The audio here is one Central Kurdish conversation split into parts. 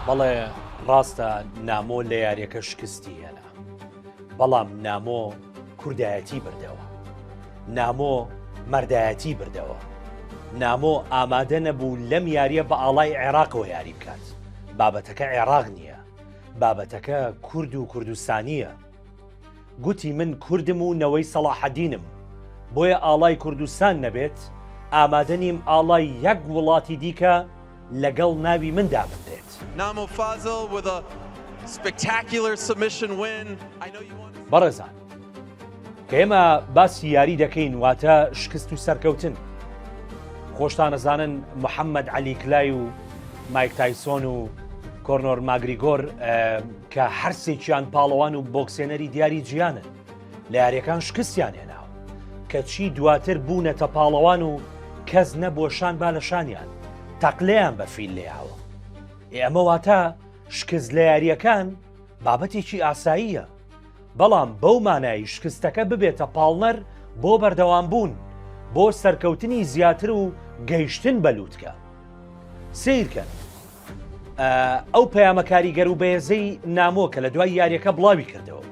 بەڵێ ڕاستە نامۆ لە یاریەکە شکستی هێنا، بەڵام نامۆ کوردایەتی بردەوە، نامۆ مەردایەتی بردەوە، نامۆ ئامادە نەبوو لەم یاریە بە ئاڵای عێراقەوە یاری بکات. بابەتەکە عێراق نییە، بابەتەکە کورد و کوردستانیە. گوتی من کوردم و نەوەی سەلاحەدینم، بۆیە ئاڵای کوردستان نەبێت ئامادە نیم ئاڵای یەک وڵاتی دیکە لەگەڵ ناوی مندا بدرێت. Namo Fazil with a spectacular submission win. I know you want بەڕێزان، کە ئێمە باسی یاری دەکەین واتە شکست و سەرکەوتن. خۆشتان نەزانن محەممەد عەلی کلای و مایک تایسۆن و کۆرنۆر ماگریگۆر کە هەرسێکیان پاڵەوان و بۆکسێنەری دیاری جیانن لە یاریەکان شکستیان هێناوە کە چی دواتر بوونەتە پاڵەوان و کەس نەبۆشان با لە شانیان تەقلەیان بە فیل لێیاوە. ئێمە واتە شکست لە یاریەکان بابەتێکی ئاساییە، بەڵام بەو مانایی شکستەکە ببێتە پاڵنەر بۆ بەردەوام بوون، بۆ سەرکەوتنی زیاتر و گەیشتن بەلووتکە. سیرکەن ئەو پەیامە کاریگەر و بەهێزەی نامۆ کە لە دوای یاریەکە بڵاوی کردەوە.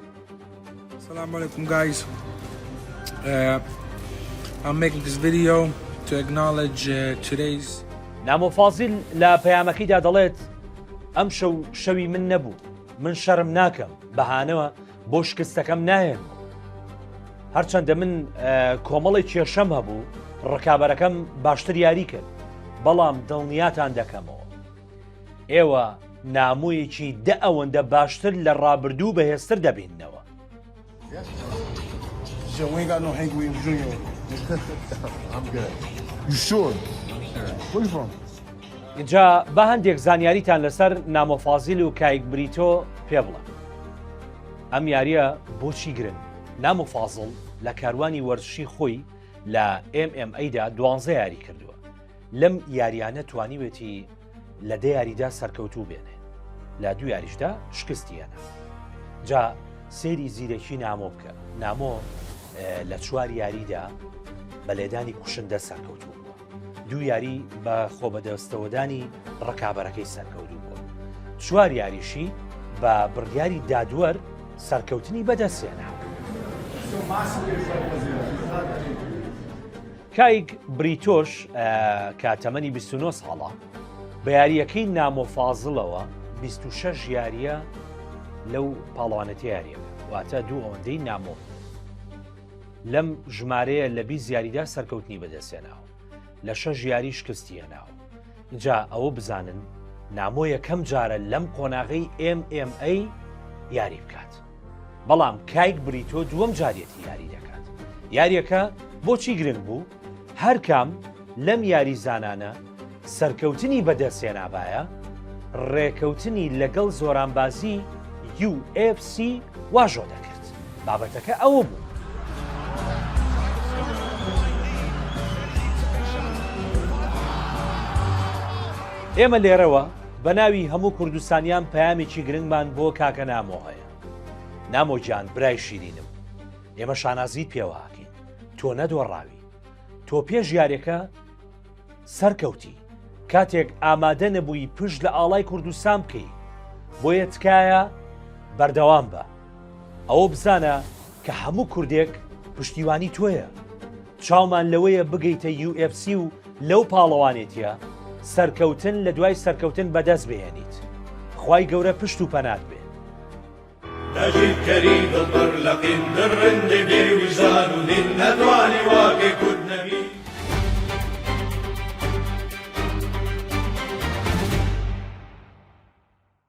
Assalamu alaikum guys. I'm making this video to acknowledge today's نامۆ فازیل لە پەیامەکەیدا دەڵێت ئەم شەوی من نەبوو، من شەرم ناکەم، بەهانەوە بۆ شکستەکەم نایەن. هەرچەندە من کۆمەڵی کێشەم هەبوو، ڕکابەرەکەم باشتر یاری کرد، بەڵام دڵنیاتان دەکەمەوە ئێوە نامۆیەکی دە ئەوەندە باشتر لە ڕابردوو بەهێزتر دەبینەوە. So we ain't got no Hank Williams Jr. I'm good. You sure? Where you from? اینجا بە هەندێک زانیاریتان لەسەر نامۆ فازیل و کایک بریتۆ پێ بڵێ. ئەم یاریە بۆچی گرنگ؟ نامۆ فازڵ لە کاروانی وەرزشی خۆی لە MMA دا 12 یاری کردووە. لەم یاریانە توانیوێتی لە دە یاریدا سەرکەوتوو بێنێ، لە دوو یاریشدا شکستی هێنا. جا سێری زیرەکی نامۆ بکە. نامۆ لە 4 یاریدا بە لێدانی کوشندە سەرکەوتوو بووە، دوو یاری بە خۆبەدەستەوەدانی ڕکابەرەکەی سەرکەوتوو بووە، 4 یاریشی بە بڕیاری دادوەر سەرکەوتنی بەدەستێنا. کایک بریتۆش کە تەمەنی 29 ساڵە بە یاریەکەی نامۆ فازڵەوە 26 یاریە لەو پاڵەوانەتی یاریەکە، واتە دوو ئەوەندەی نامۆ لەم ژمارەیە لە 20 یاریدا سەرکەوتنی بەدەستێناوە، لە 6 یاری شکستی هێناوە. اینجا ئەوە بزانن نامۆ یەکەم جارە لەم قۆناغەی MMA یاری بکات، بەڵام کایک بریتۆ دووەم جارێتی یاری دەکات. یاریەکە بۆچی گرنگ بوو؟ هەر کام لەم یاری زانانە سەرکەوتنی بەدەستێنابایە ڕێکەوتنی لەگەڵ زۆرانبازی UFC واژۆ دەکرد. بابەتەکە ئەوە بوو. ئێمە لێرەوە بە ناوی هەموو کوردستانیان پەیامێکی گرنگمان بۆ کاکە نامۆ هەیە. نامۆ گیان برای شیرینم، ئێمە شانازیت پێوەهاکەین، تۆ نەدۆڕاوی، تۆ پێش یاریەکە سەرکەوتی کاتێک ئامادە نەبووی پشت لە ئاڵای کوردستان بکەی، بۆیە تکایە بەردەوام بە. ئەوە بزانە کە هەموو کوردێک پشتیوانی تۆیە، چاومان لەوەیە بگەیتە UFC و لەو پاڵەوانێتیە سەرکەوتن لە دوای سەرکەوتن بەدەست بهێنیت. خوای گەورە پشت و پەنات بێ. نجيب كريم الضر لقين در النبي